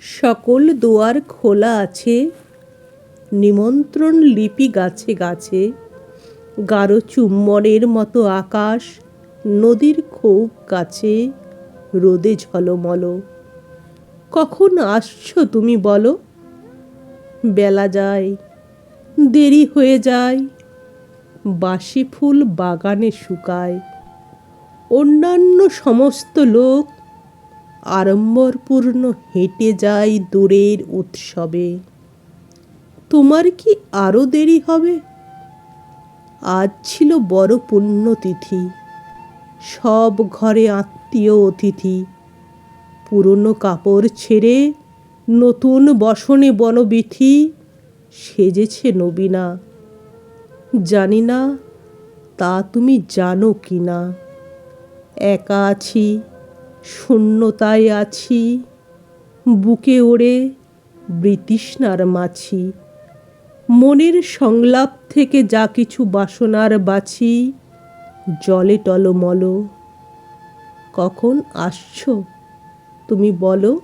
সকল দুয়ার খোলা আছে, নিমন্ত্রণ লিপি গাছে গাছে। গাঢ় চুম্বনের মতো আকাশ নদীর খুব কাছে, রোদে ঝলমল। কখন আসছো তুমি বলো? বেলা যায়, দেরি হয়ে যায়, বাসি ফুল বাগানে শুকায়। অন্যান্য সমস্ত লোক আড়ম্বরপূর্ণ হেঁটে যায় দূরের উৎসবে। তোমার কি আরো দেরি হবে? আজ ছিল বড় পুণ্যতিথি, সব ঘরে আত্মীয় অতিথি। পুরনো কাপড় ছেড়ে নতুন বসনে বনবিথি সেজেছে নবীনা। জানি না তা তুমি জানো কি না। একা আছি, শূন্যতায় আছি, বুকে ওড়ে বৃতৃষ্ণার মাছি। মনের সংলাপ থেকে যা কিছু বাসনার বাছি জলে টলমল। কখন আসছো তুমি বলো?